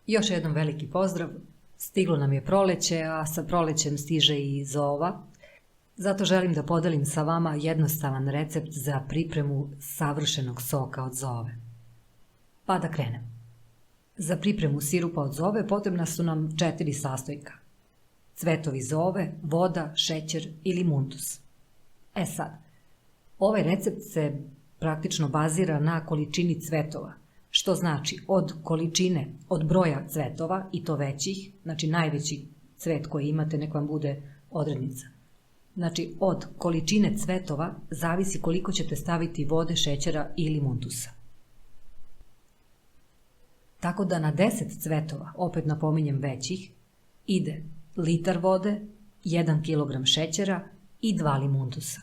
Još jednom veliki pozdrav. Stiglo nam je proleće, a sa prolećem stiže i zova. Zato želim da podelim sa vama jednostavan recept za pripremu savršenog soka od zove. Pa da krenem. Za pripremu sirupa od zove potrebna su nam 4 sastojka. Cvetovi zove, voda, šećer ili muntus. Sad, ovaj recept se praktično bazira na količini cvetova, što znači od broja cvetova, i to većih, znači najveći cvet koji imate nek vam bude odrednica. Znači od količine cvetova zavisi koliko ćete staviti vode, šećera ili muntusa. Tako da na 10 cvetova, opet napominjem većih, ide litar vode, 1 kg šećera i 2 limuntusa.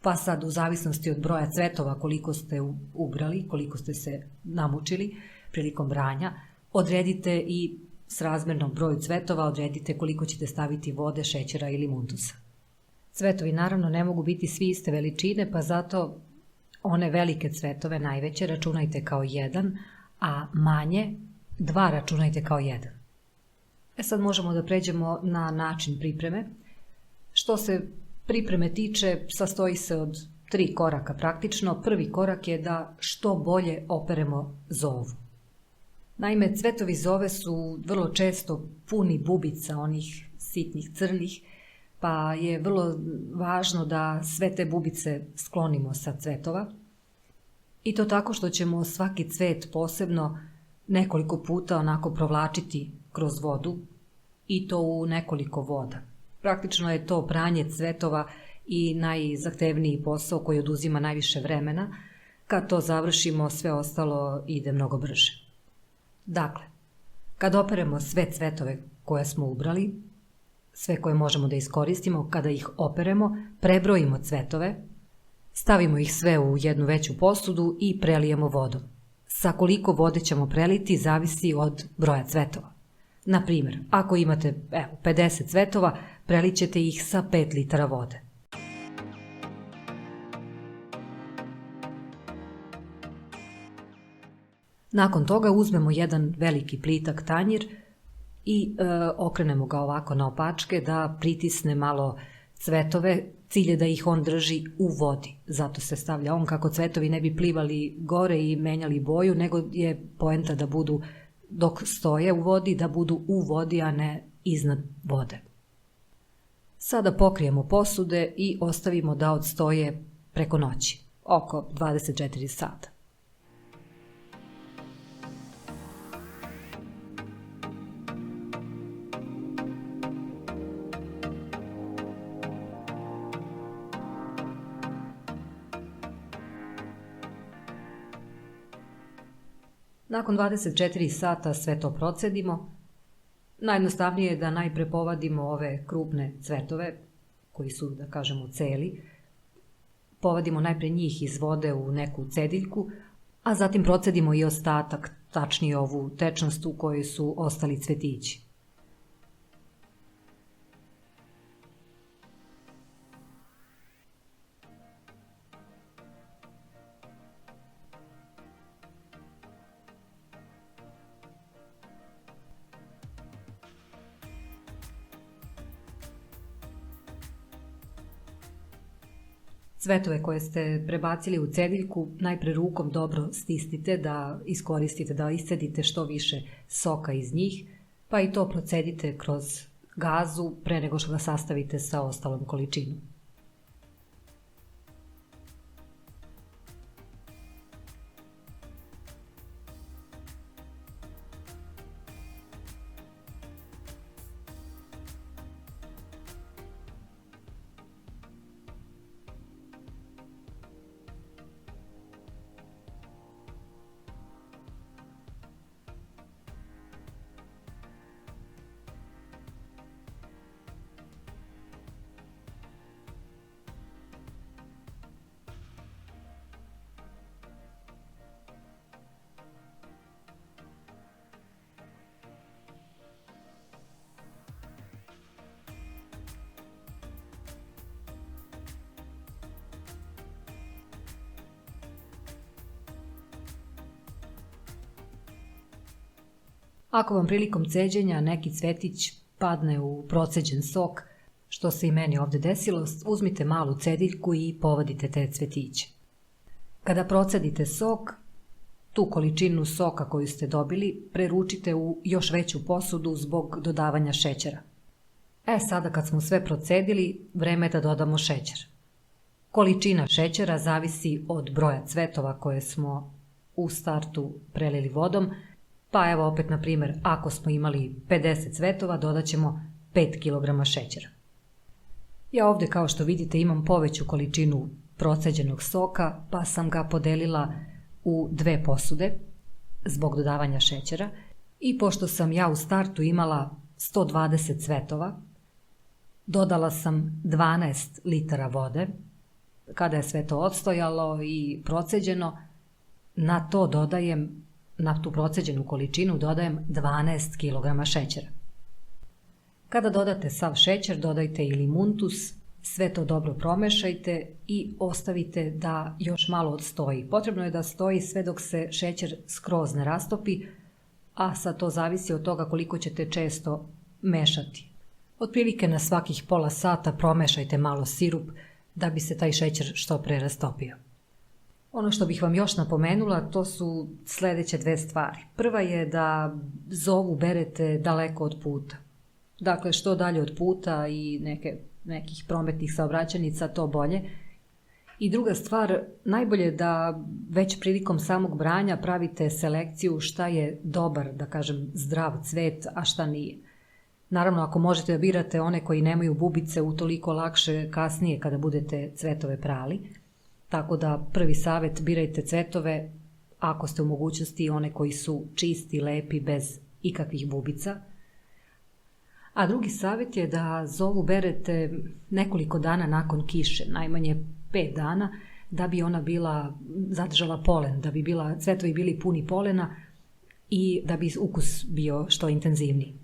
Pa sad u zavisnosti od broja cvetova koliko ste ubrali, koliko ste se namučili prilikom branja, odredite i srazmjerno broju cvetova odredite koliko ćete staviti vode, šećera ili muntusa. Cvetovi naravno ne mogu biti svi iste veličine, pa zato one velike cvetove, najveće, računajte kao 1, a manje 2 računajte kao 1. Sad možemo da pređemo na način pripreme. Što se pripreme tiče, sastoji se od 3 koraka praktično. Prvi korak je da što bolje operemo zovu. Naime, cvetovi zove su vrlo često puni bubica, onih sitnih crnih, pa je vrlo važno da sve te bubice sklonimo sa cvetova. I to tako što ćemo svaki cvet posebno nekoliko puta onako provlačiti kroz vodu, i to u nekoliko voda. Praktično je to pranje cvetova i najzahtevniji posao koji oduzima najviše vremena. Kad to završimo, sve ostalo ide mnogo brže. Dakle, kad operemo sve cvetove koje smo ubrali, sve koje možemo da iskoristimo, kada ih operemo, prebrojimo cvetove, stavimo ih sve u jednu veću posudu i prelijemo vodom. Sa koliko vode ćemo preliti zavisi od broja cvetova. Na primjer, ako imate 50 cvetova, prelit ćete ih sa 5 litara vode. Nakon toga uzmemo jedan veliki plitak tanjir i okrenemo ga ovako na opačke da pritisne malo cvetove. Cilj je da ih on drži u vodi, zato se stavlja on kako cvetovi ne bi plivali gore i menjali boju, nego je poenta da budu, dok stoje u vodi, da budu u vodi, a ne iznad vode. Sada pokrijemo posude i ostavimo da odstoje preko noći, oko 24 sata. Nakon 24 sata sve to procedimo. Najjednostavnije je da najpre povadimo ove krupne cvetove, koji su, da kažemo, celi. Povadimo najpre njih iz vode u neku cediljku, a zatim procedimo i ostatak, tačnije ovu tečnost u kojoj su ostali cvetići. Cvetove koje ste prebacili u cediljku najpre rukom dobro stisnite da iskoristite, da iscedite što više soka iz njih, pa i to procedite kroz gazu pre nego što ga sastavite sa ostalom količinom. Ako vam prilikom ceđenja neki cvetić padne u proceđen sok, što se i meni ovdje desilo, uzmite malu cediljku i povadite te cvetiće. Kada procedite sok, tu količinu soka koju ste dobili preručite u još veću posudu zbog dodavanja šećera. Sada kad smo sve procedili, vreme je da dodamo šećer. Količina šećera zavisi od broja cvetova koje smo u startu prelili vodom, pa evo opet na primjer, ako smo imali 50 cvetova, dodat ćemo 5 kg šećera. Ja ovdje kao što vidite imam poveću količinu proceđenog soka, pa sam ga podelila u 2 posude zbog dodavanja šećera i pošto sam ja u startu imala 120 cvetova, dodala sam 12 litara vode. Kada je sve to odstojalo i proceđeno, na tu proceđenu količinu dodajem 12 kg šećera. Kada dodate sav šećer, dodajte i limuntus, sve to dobro promešajte i ostavite da još malo odstoji. Potrebno je da stoji sve dok se šećer skroz ne rastopi, a sad to zavisi od toga koliko ćete često mešati. Otprilike na svakih pola sata promešajte malo sirup da bi se taj šećer što pre rastopio. Ono što bih vam još napomenula, to su sljedeće 2 stvari. Prva je da zovu berete daleko od puta. Dakle, što dalje od puta i nekih prometnih saobraćajnica, to bolje. I druga stvar, najbolje da već prilikom samog branja pravite selekciju šta je dobar, da kažem, zdrav cvet, a šta nije. Naravno, ako možete da birate one koji nemaju bubice, utoliko lakše kasnije kada budete cvetove prali. Tako da prvi savjet, birajte cvetove, ako ste u mogućnosti, one koji su čisti, lepi, bez ikakvih bubica. A drugi savjet je da zovu berete nekoliko dana nakon kiše, najmanje 5 dana, da bi ona zadržala polen, da bi cvetovi bili puni polena i da bi ukus bio što intenzivniji.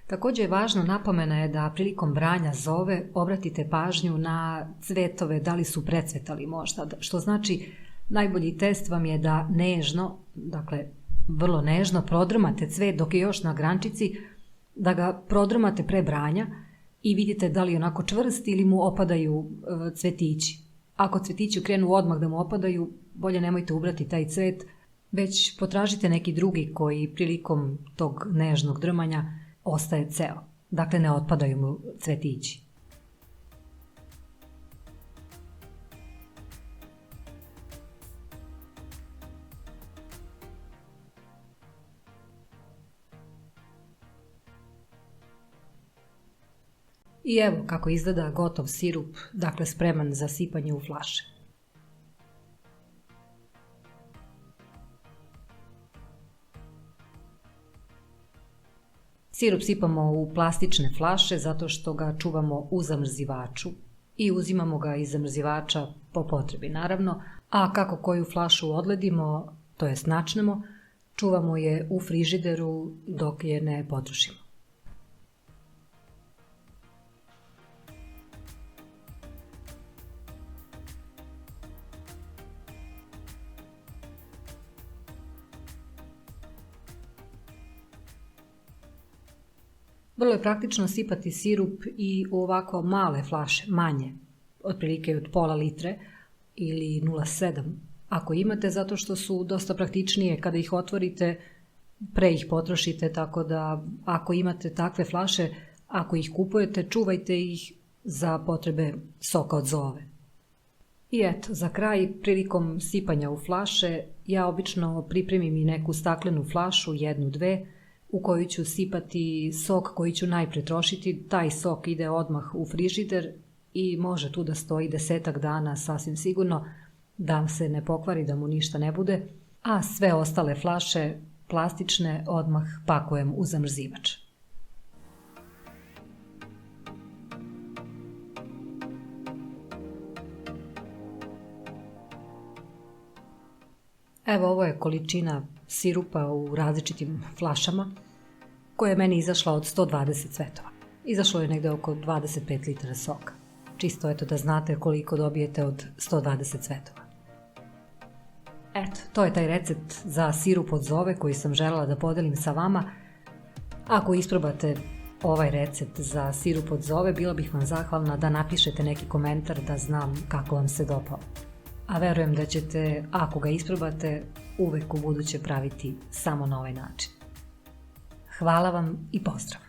Također je važno, napomena je da prilikom branja zove obratite pažnju na cvetove, da li su precvetali možda, što znači najbolji test vam je da nežno, dakle vrlo nežno prodrmate cvet dok je još na grančici, da ga prodrmate pre branja i vidite da li je onako čvrst ili mu opadaju cvetići. Ako cvetići krenu odmah da mu opadaju, bolje nemojte ubrati taj cvet, već potražite neki drugi koji prilikom tog nežnog drmanja ostaje ceo. Dakle, ne otpadaju mu cvetići. I evo kako izgleda gotov sirup, dakle spreman za sipanje u flaše. Sirup sipamo u plastične flaše zato što ga čuvamo u zamrzivaču i uzimamo ga iz zamrzivača po potrebi naravno, a kako koju flašu odledimo, to jest načnemo, čuvamo je u frižideru dok je ne potrošimo. Vrlo je praktično sipati sirup i u ovako male flaše, manje, otprilike od pola litre ili 0,7 ako imate, zato što su dosta praktičnije kada ih otvorite, pre ih potrošite, tako da ako imate takve flaše, ako ih kupujete, čuvajte ih za potrebe soka od zove. I eto, za kraj, prilikom sipanja u flaše, ja obično pripremim i neku staklenu flašu, 1-2, u koju ću sipati sok koji ću najpre trošiti. Taj sok ide odmah u frižider i može tu da stoji 10 dana sasvim sigurno, da se ne pokvari, da mu ništa ne bude, a sve ostale flaše plastične odmah pakujem u zamrzivač. Evo, ovo je količina sirupa u različitim flašama koja je meni izašla od 120 cvetova. Izašlo je negde oko 25 litara soka. Čisto eto da znate koliko dobijete od 120 cvetova. Eto, to je taj recept za sirup od zove koji sam željela da podelim sa vama. Ako isprobate ovaj recept za sirup od zove, bila bih vam zahvalna da napišete neki komentar da znam kako vam se dopao. A verujem da ćete, ako ga isprobate, uvek u buduće praviti samo na ovaj način. Hvala vam i pozdrav!